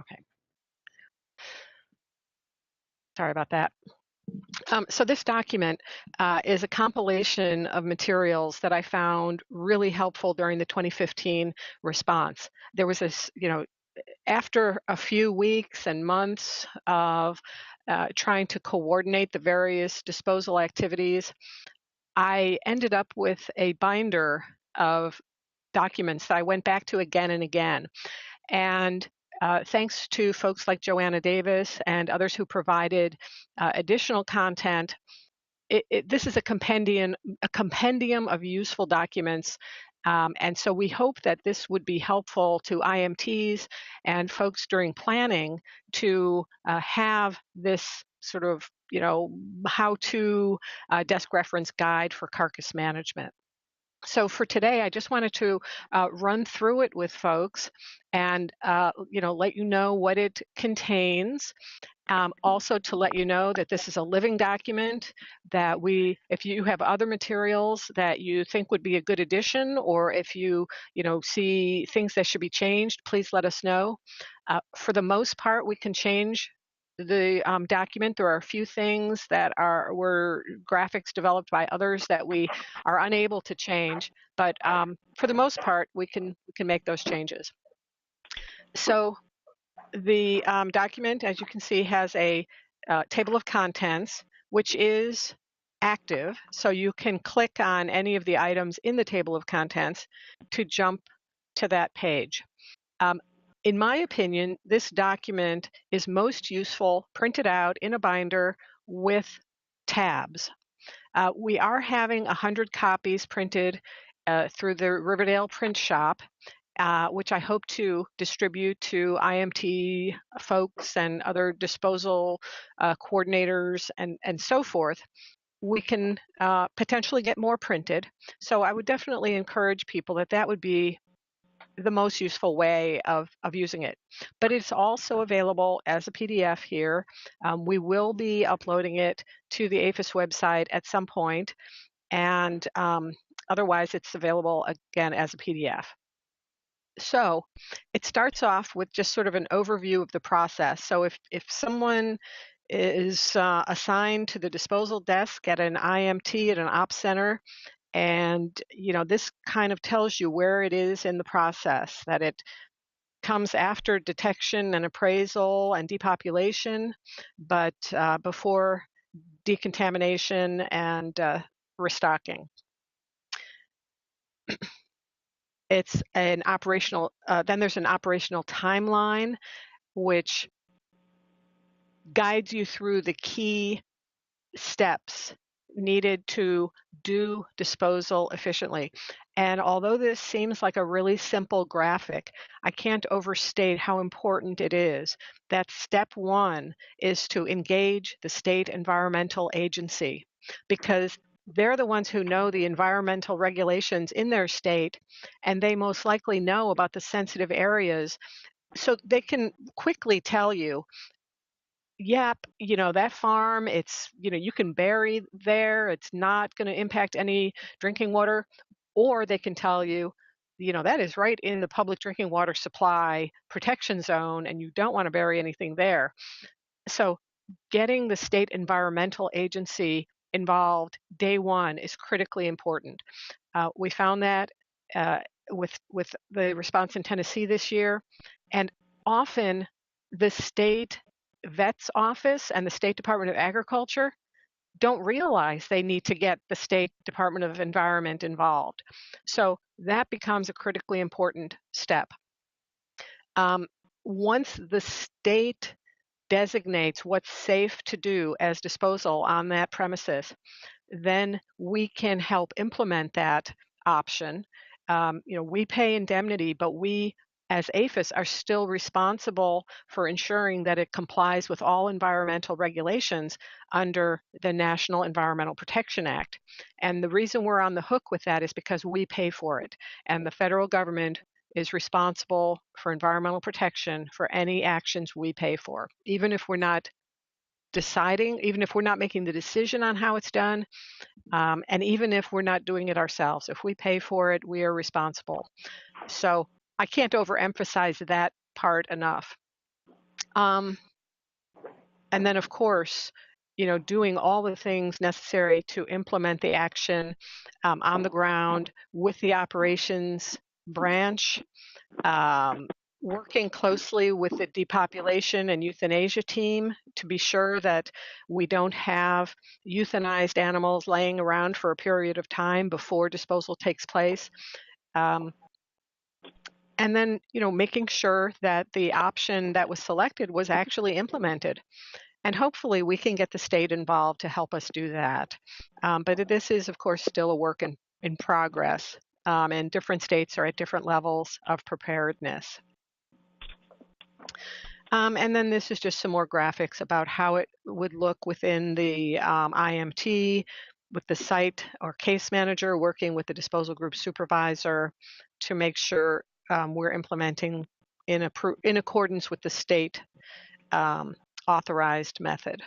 Okay, sorry about that. So this document is a compilation of materials that I found really helpful during the 2015 response. There was this, after a few weeks and months of trying to coordinate the various disposal activities, I ended up with a binder of documents that I went back to again and again. And thanks to folks like Joanna Davis and others who provided additional content, this is a compendium of useful documents. And so we hope that this would be helpful to IMTs and folks during planning to have this sort of, how-to desk reference guide for carcass management. So for today, I just wanted to run through it with folks and, let you know what it contains. Also to let you know that this is a living document, that if you have other materials that you think would be a good addition, or if you see things that should be changed, please let us know. For the most part, we can change the document. There are a few things that were graphics developed by others that we are unable to change, but for the most part, we can make those changes. So the document, as you can see, has a table of contents, which is active. So you can click on any of the items in the table of contents to jump to that page. In my opinion, this document is most useful printed out in a binder with tabs. We are having 100 copies printed through the Riverdale print shop, which I hope to distribute to IMT folks and other disposal coordinators and so forth. We can potentially get more printed. So I would definitely encourage people that would be the most useful way of using it. But it's also available as a PDF here. We will be uploading it to the APHIS website at some point, and otherwise it's available again as a PDF. So it starts off with just sort of an overview of the process. So if someone is assigned to the disposal desk at an IMT, at an ops center, and this kind of tells you where it is in the process, that it comes after detection and appraisal and depopulation, but before decontamination and restocking. It's an operational, then there's an operational timeline, which guides you through the key steps needed to do disposal efficiently. And although this seems like a really simple graphic, I can't overstate how important it is that step one is to engage the state environmental agency, because they're the ones who know the environmental regulations in their state, and they most likely know about the sensitive areas. So they can quickly tell you, yep, that farm, it's, you can bury there, it's not going to impact any drinking water. Or they can tell you, that is right in the public drinking water supply protection zone, and you don't want to bury anything there. So getting the state environmental agency involved day one is critically important. We found that with the response in Tennessee this year, and often the state vet's office and the State Department of Agriculture don't realize they need to get the State Department of Environment involved. So that becomes a critically important step. Once the state designates what's safe to do as disposal on that premises, then we can help implement that option. We pay indemnity, but we as APHIS are still responsible for ensuring that it complies with all environmental regulations under the National Environmental Protection Act. And the reason we're on the hook with that is because we pay for it, and the federal government is responsible for environmental protection for any actions we pay for, even if we're not deciding, even if we're not making the decision on how it's done, and even if we're not doing it ourselves. If we pay for it, we are responsible. So I can't overemphasize that part enough. And then, of course, doing all the things necessary to implement the action on the ground with the operations branch, working closely with the depopulation and euthanasia team to be sure that we don't have euthanized animals laying around for a period of time before disposal takes place. And then, making sure that the option that was selected was actually implemented. And hopefully we can get the state involved to help us do that. But this is, of course, still a work in progress, and different states are at different levels of preparedness. And then this is just some more graphics about how it would look within the IMT, with the site or case manager working with the disposal group supervisor to make sure we're implementing in accordance with the state authorized method.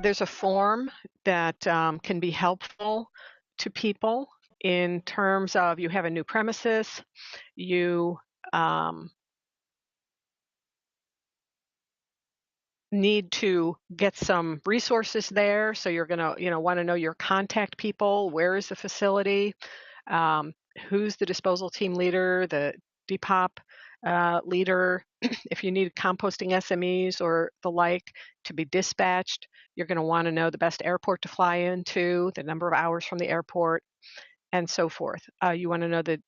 There's a form that can be helpful to people in terms of you have a new premises, you need to get some resources there. So you're going to, want to know your contact people. Where is the facility? Who's the disposal team leader, the Depop leader? If you need composting SMEs or the like to be dispatched, you're going to want to know the best airport to fly into, the number of hours from the airport, and so forth. You want to know the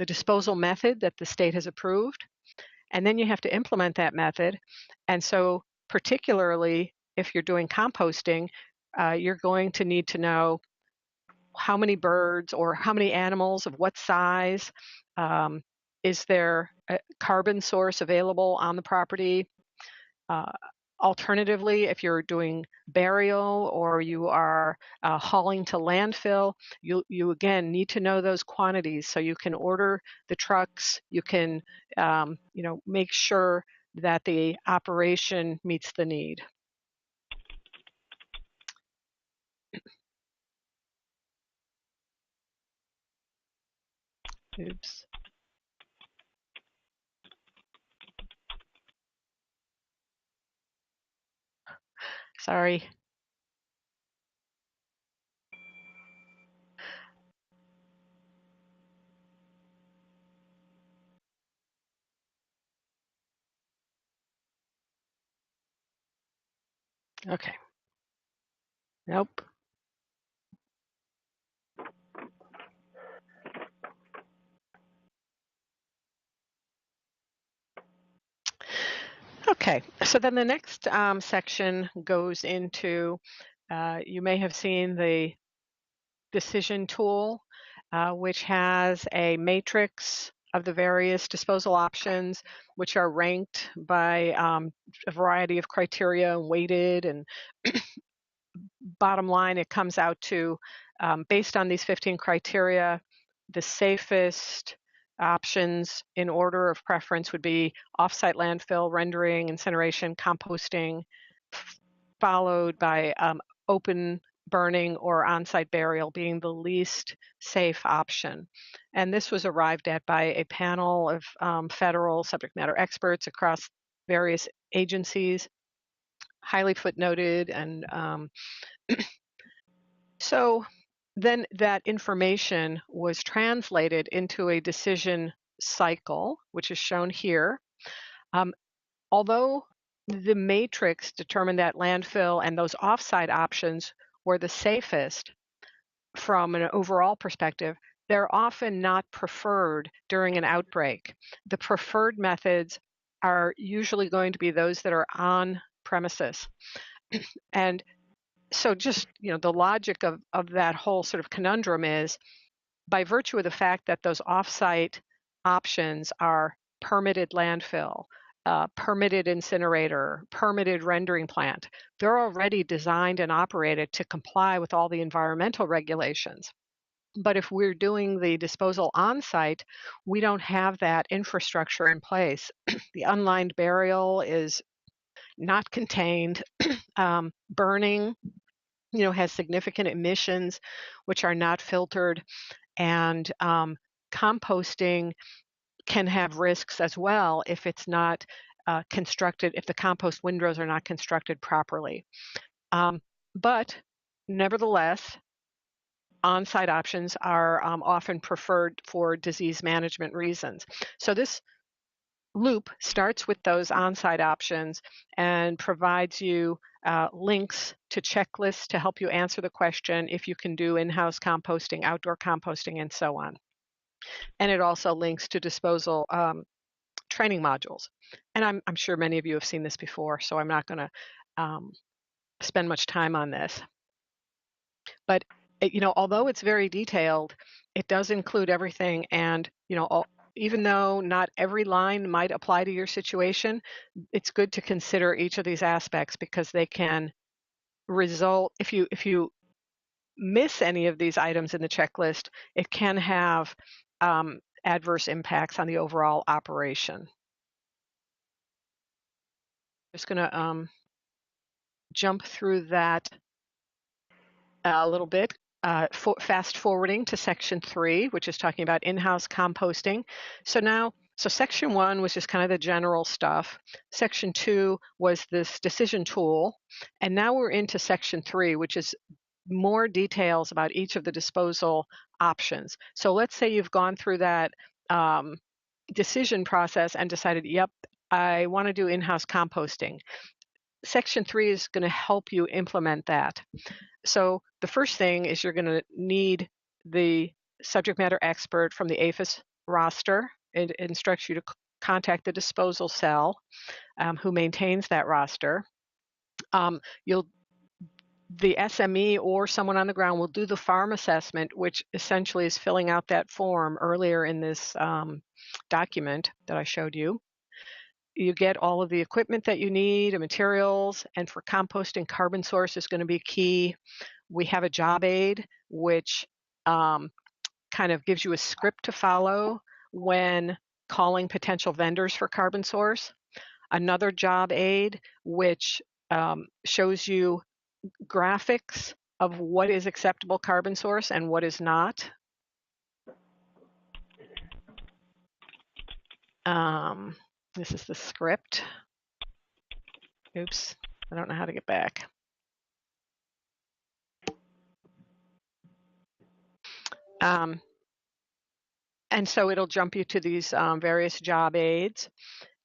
disposal method that the state has approved. And then you have to implement that method. And so, particularly if you're doing composting, you're going to need to know how many birds or how many animals of what size. Is there a carbon source available on the property? Alternatively, if you're doing burial or you are hauling to landfill, you again need to know those quantities so you can order the trucks. You can make sure that the operation meets the need. Oops. Sorry. Okay. Nope. Okay, so then the next section goes into, you may have seen the decision tool, which has a matrix of the various disposal options, which are ranked by a variety of criteria and weighted. And bottom line, it comes out to, based on these 15 criteria, the safest options in order of preference would be offsite landfill, rendering, incineration, composting, followed by open burning or on-site burial being the least safe option. And this was arrived at by a panel of federal subject matter experts across various agencies, highly footnoted. And so then that information was translated into a decision cycle, which is shown here. Although the matrix determined that landfill and those offsite options were the safest from an overall perspective, they're often not preferred during an outbreak. The preferred methods are usually going to be those that are on premises. And so just, the logic of that whole sort of conundrum is, by virtue of the fact that those offsite options are permitted landfill, permitted incinerator, permitted rendering plant, they're already designed and operated to comply with all the environmental regulations. But if we're doing the disposal on site, we don't have that infrastructure in place. The unlined burial is not contained. Burning, has significant emissions which are not filtered. And composting can have risks as well if it's not constructed, if the compost windrows are not constructed properly. But nevertheless, on-site options are often preferred for disease management reasons. So this loop starts with those on-site options and provides you links to checklists to help you answer the question if you can do in-house composting, outdoor composting, and so on. And it also links to disposal training modules. And I'm sure many of you have seen this before, so I'm not going to spend much time on this. But although it's very detailed, it does include everything. And even though not every line might apply to your situation, it's good to consider each of these aspects because they can result, if you miss any of these items in the checklist, it can have adverse impacts on the overall operation. Just going to jump through that a little bit. Fast forwarding to section 3, which is talking about in-house composting. So section 1 was just kind of the general stuff. Section 2 was this decision tool. And now we're into section 3, which is more details about each of the disposal options. So let's say you've gone through that decision process and decided, yep, I want to do in-house composting. Section 3 is going to help you implement that. So the first thing is you're going to need the subject matter expert from the APHIS roster. It instructs you to contact the disposal cell who maintains that roster. The SME or someone on the ground will do the farm assessment, which essentially is filling out that form earlier in this document that I showed you. You get all of the equipment that you need, the materials, and for composting, carbon source is going to be key. We have a job aid, which kind of gives you a script to follow when calling potential vendors for carbon source. Another job aid, which shows you graphics of what is acceptable carbon source and what is not. This is the script. Oops, I don't know how to get back. And so it'll jump you to these various job aids.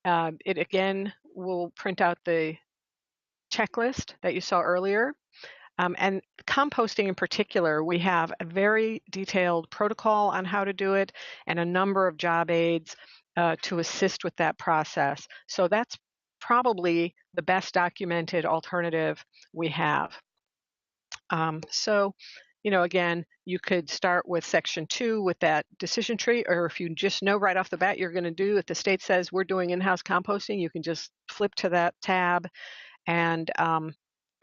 It again will print out the checklist that you saw earlier. And composting in particular, we have a very detailed protocol on how to do it and a number of job aids to assist with that process. So that's probably the best documented alternative we have. Again, you could start with section 2 with that decision tree, or if you just know right off the bat you're going to do, if the state says we're doing in-house composting, you can just flip to that tab and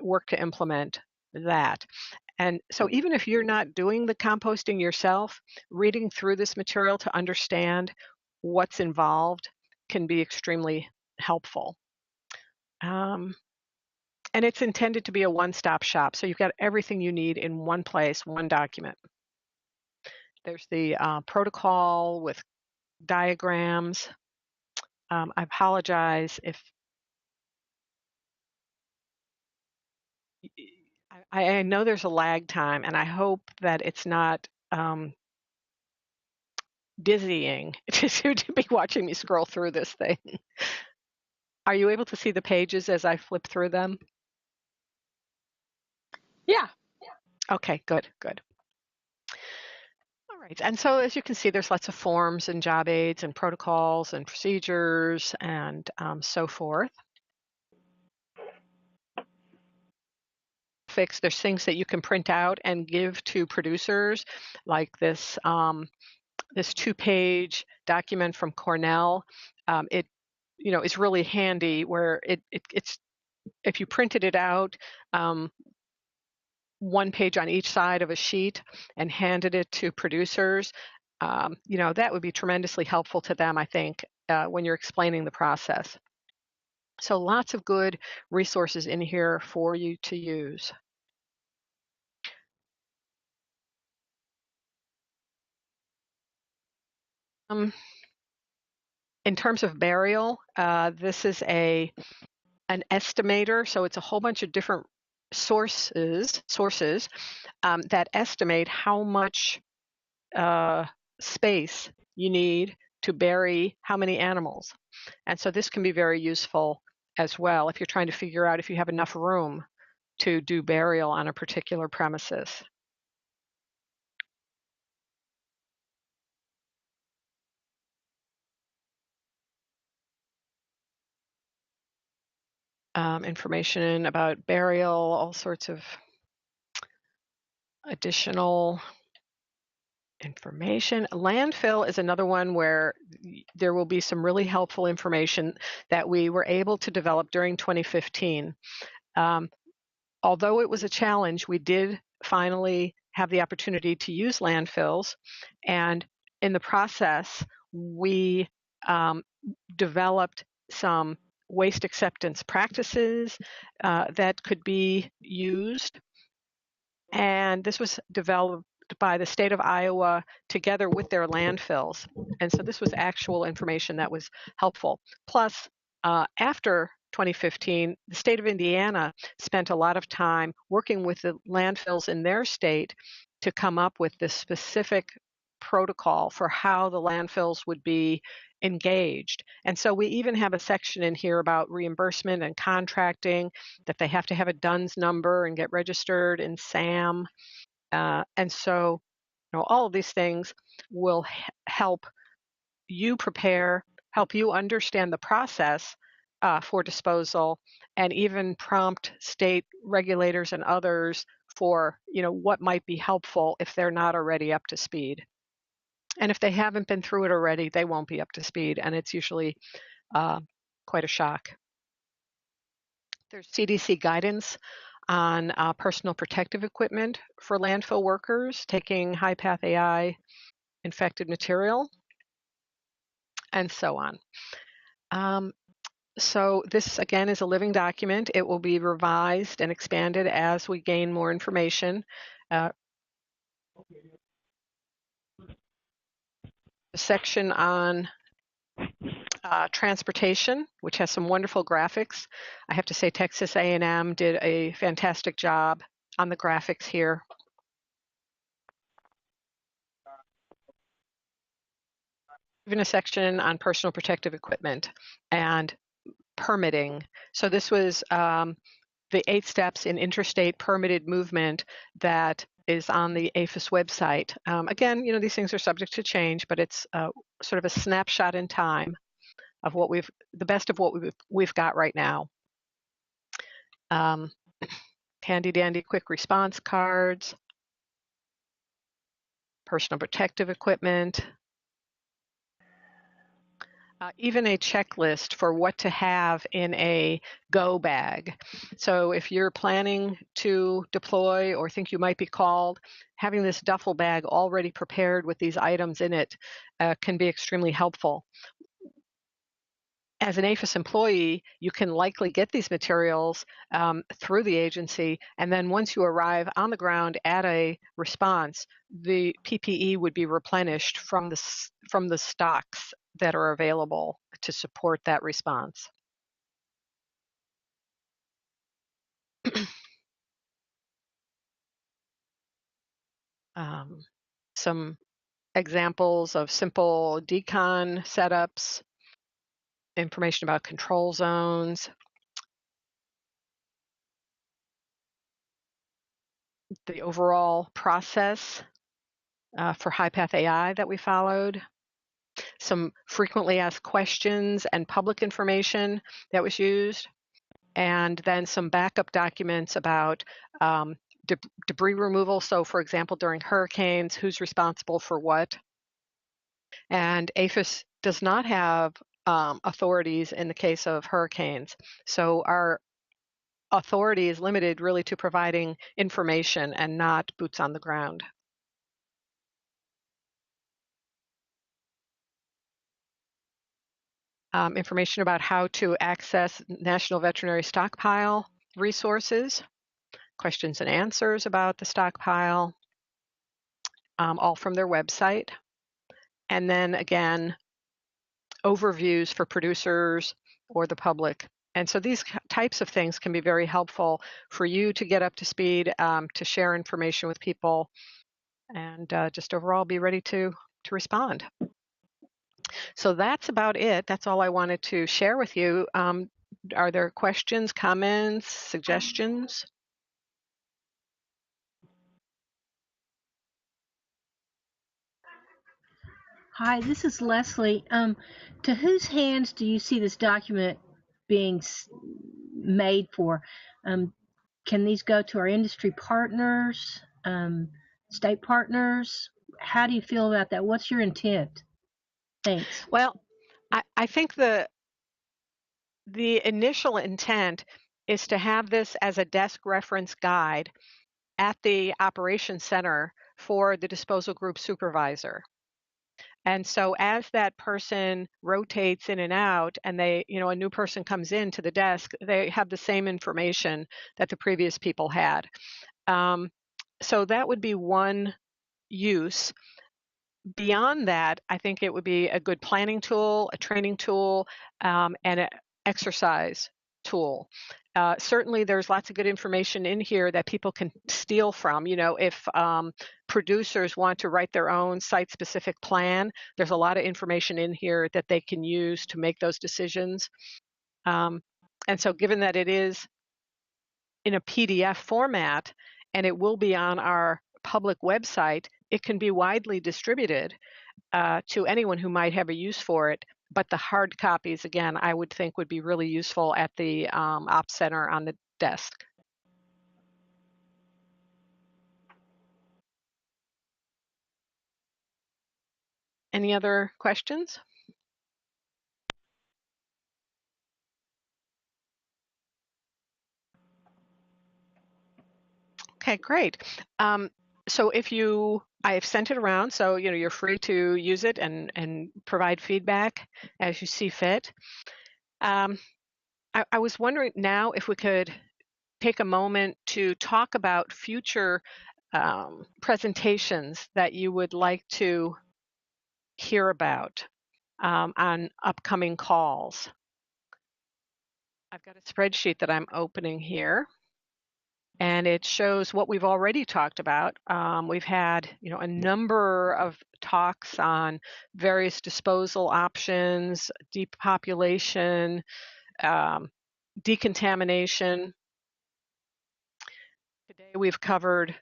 work to implement that. And so even if you're not doing the composting yourself, reading through this material to understand what's involved can be extremely helpful. And it's intended to be a one-stop shop. So you've got everything you need in one place, one document. There's the protocol with diagrams. I apologize if I know there's a lag time, and I hope that it's not dizzying to be watching me scroll through this thing. Are you able to see the pages as I flip through them? Yeah. Okay, good. All right, and so as you can see, there's lots of forms and job aids and protocols and procedures and so forth. There's things that you can print out and give to producers, like this this 2-page document from Cornell. It is really handy where it's if you printed it out, one page on each side of a sheet and handed it to producers, that would be tremendously helpful to them, I think, when you're explaining the process. So lots of good resources in here for you to use. In terms of burial, this is an estimator, so it's a whole bunch of different sources that estimate how much space you need to bury how many animals. And so this can be very useful as well if you're trying to figure out if you have enough room to do burial on a particular premises. Information about burial, all sorts of additional information. Landfill is another one where there will be some really helpful information that we were able to develop during 2015. Although it was a challenge, we did finally have the opportunity to use landfills, and in the process, we developed some waste acceptance practices that could be used. And this was developed by the state of Iowa together with their landfills. And so this was actual information that was helpful. Plus, after 2015, the state of Indiana spent a lot of time working with the landfills in their state to come up with this specific protocol for how the landfills would be engaged. And so we even have a section in here about reimbursement and contracting, that they have to have a DUNS number and get registered in SAM. And so, all of these things will help you prepare, help you understand the process for disposal, and even prompt state regulators and others for, what might be helpful if they're not already up to speed. And if they haven't been through it already, they won't be up to speed, and it's usually quite a shock. There's CDC guidance on personal protective equipment for landfill workers taking high path AI infected material, and so on. So this, again, is a living document. It will be revised and expanded as we gain more information. A section on transportation, which has some wonderful graphics. I have to say Texas A&M did a fantastic job on the graphics here. Even a section on personal protective equipment and permitting. So this was the 8 steps in interstate permitted movement that is on the APHIS website. Again, these things are subject to change, but it's sort of a snapshot in time of the best of what we've got right now. Handy dandy quick response cards, personal protective equipment, even a checklist for what to have in a go bag. So if you're planning to deploy or think you might be called, having this duffel bag already prepared with these items in it can be extremely helpful. As an APHIS employee, you can likely get these materials through the agency, and then once you arrive on the ground at a response, the PPE would be replenished from the stocks that are available to support that response. Some examples of simple decon setups, information about control zones, the overall process for high path AI that we followed, some frequently asked questions and public information that was used, and then some backup documents about debris removal. So for example, during hurricanes, who's responsible for what? And APHIS does not have authorities in the case of hurricanes. So our authority is limited really to providing information and not boots on the ground. Information about how to access National Veterinary Stockpile resources, questions and answers about the stockpile, all from their website. And then again, overviews for producers or the public. And so these types of things can be very helpful for you to get up to speed, to share information with people, and just overall be ready to respond. So that's about it. That's all I wanted to share with you. Are there questions, comments, suggestions? Hi, this is Leslie. To whose hands do you see this document being made for? Can these go to our industry partners, state partners? How do you feel about that? What's your intent? Thanks. Well, I think the initial intent is to have this as a desk reference guide at the operations center for the disposal group supervisor. And so as that person rotates in and out and they, a new person comes in to the desk, they have the same information that the previous people had. So that would be one use. Beyond that, I think it would be a good planning tool, a training tool, and an exercise tool. Certainly, there's lots of good information in here that people can steal from. If producers want to write their own site-specific plan, there's a lot of information in here that they can use to make those decisions. And so given that it is in a PDF format and it will be on our public website, it can be widely distributed to anyone who might have a use for it. But the hard copies, again, I would think would be really useful at the Ops Center on the desk. Any other questions? Okay, great. So I have sent it around, so you're free to use it and provide feedback as you see fit. I was wondering now if we could take a moment to talk about future presentations that you would like to hear about on upcoming calls. I've got a spreadsheet that I'm opening here, and it shows what we've already talked about. We've had, a number of talks on various disposal options, depopulation, decontamination. Today we've covered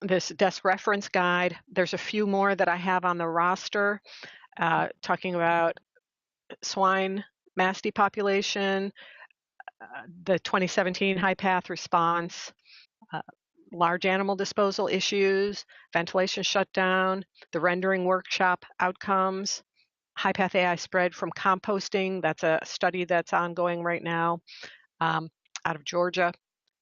this desk reference guide. There's a few more that I have on the roster, talking about swine mass depopulation, the 2017 high path response, large animal disposal issues, ventilation shutdown, the rendering workshop outcomes, high path AI spread from composting. That's a study that's ongoing right now out of Georgia.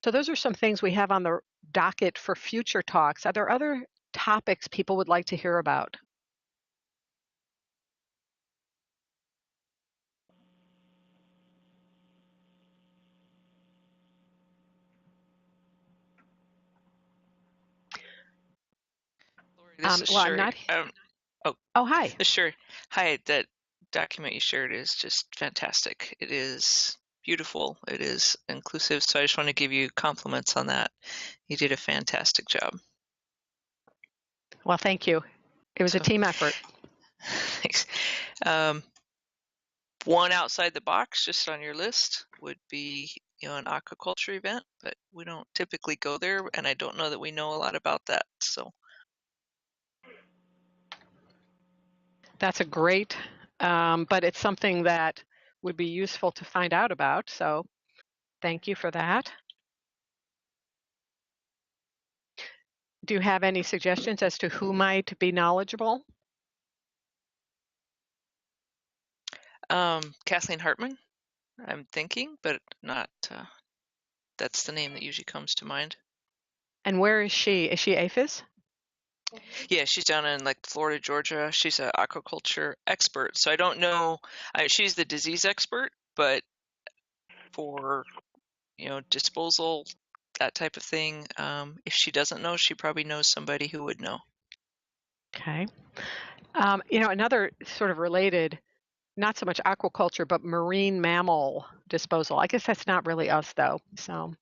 So those are some things we have on the docket for future talks. Are there other topics people would like to hear about? Lori, this is Well, Sherry. I'm not. Oh, hi. This is Sherry. Hi, that document you shared is just fantastic. It is beautiful. It is inclusive. So I just want to give you compliments on that. You did a fantastic job. Well, thank you. It was a team effort. Thanks. One outside the box, just on your list, would be an aquaculture event, but we don't typically go there, and I don't know that we know a lot about that. So that's a great, but it's something that would be useful to find out about. So thank you for that. Do you have any suggestions as to who might be knowledgeable? Kathleen Hartman, I'm thinking, but not, that's the name that usually comes to mind. And where is she? Is she APHIS? Yeah, she's down in like Florida, Georgia. She's an aquaculture expert. So I don't know, she's the disease expert, but for, disposal, that type of thing, if she doesn't know, she probably knows somebody who would know. Okay. Another sort of related, not so much aquaculture, but marine mammal disposal. I guess that's not really us, though. So,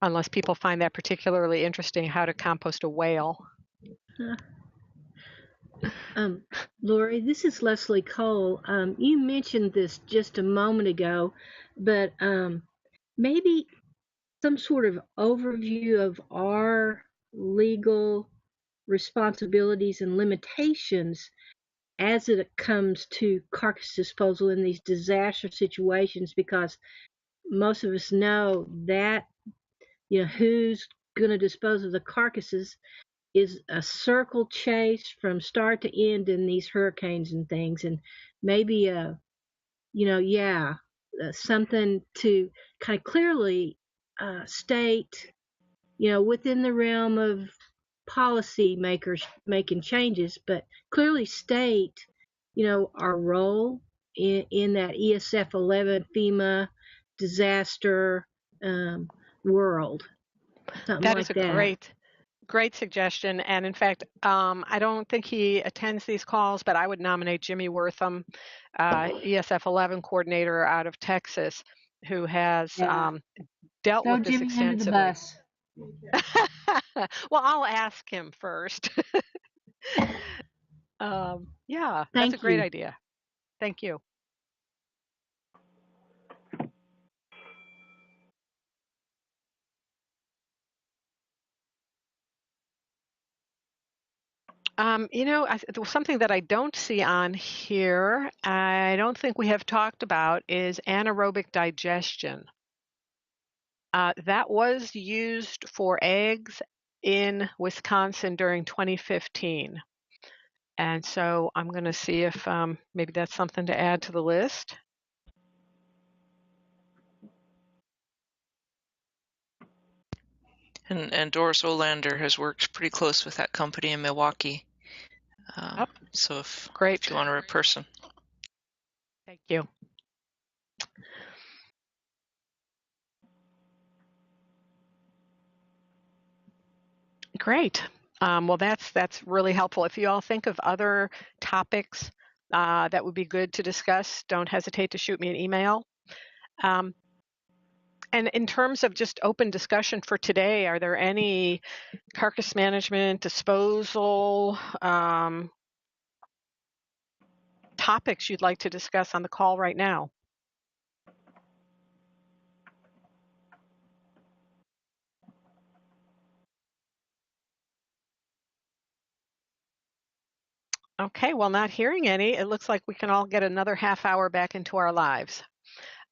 unless people find that particularly interesting, how to compost a whale. Lori, this is Leslie Cole. You mentioned this just a moment ago, but maybe some sort of overview of our legal responsibilities and limitations as it comes to carcass disposal in these disaster situations, because most of us know that, who's going to dispose of the carcasses is a circle chase from start to end in these hurricanes and things. And maybe something to kind of clearly state, within the realm of policy makers making changes, but clearly state, our role in that ESF 11 FEMA disaster world. Something That like is a that. great suggestion. And in fact, I don't think he attends these calls, but I would nominate Jimmy Wortham, ESF 11 coordinator out of Texas, who has dealt Throw with this Jimmy under the extensively. bus. Well, I'll ask him first. Yeah, that's a Thank great you. idea. Thank you. Something that I don't see on here, I don't think we have talked about, is anaerobic digestion. That was used for eggs in Wisconsin during 2015. And so I'm going to see if maybe that's something to add to the list. And Doris Olander has worked pretty close with that company in Milwaukee. So if you want a person. Thank you. Great. Well, that's really helpful. If you all think of other topics that would be good to discuss, don't hesitate to shoot me an email. And in terms of just open discussion for today, are there any carcass management, disposal topics you'd like to discuss on the call right now? Okay, well, not hearing any, it looks like we can all get another half hour back into our lives.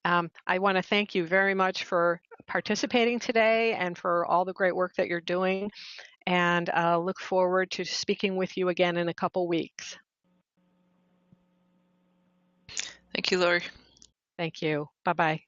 I want to thank you very much for participating today and for all the great work that you're doing, and look forward to speaking with you again in a couple weeks. Thank you, Lori. Thank you. Bye-bye.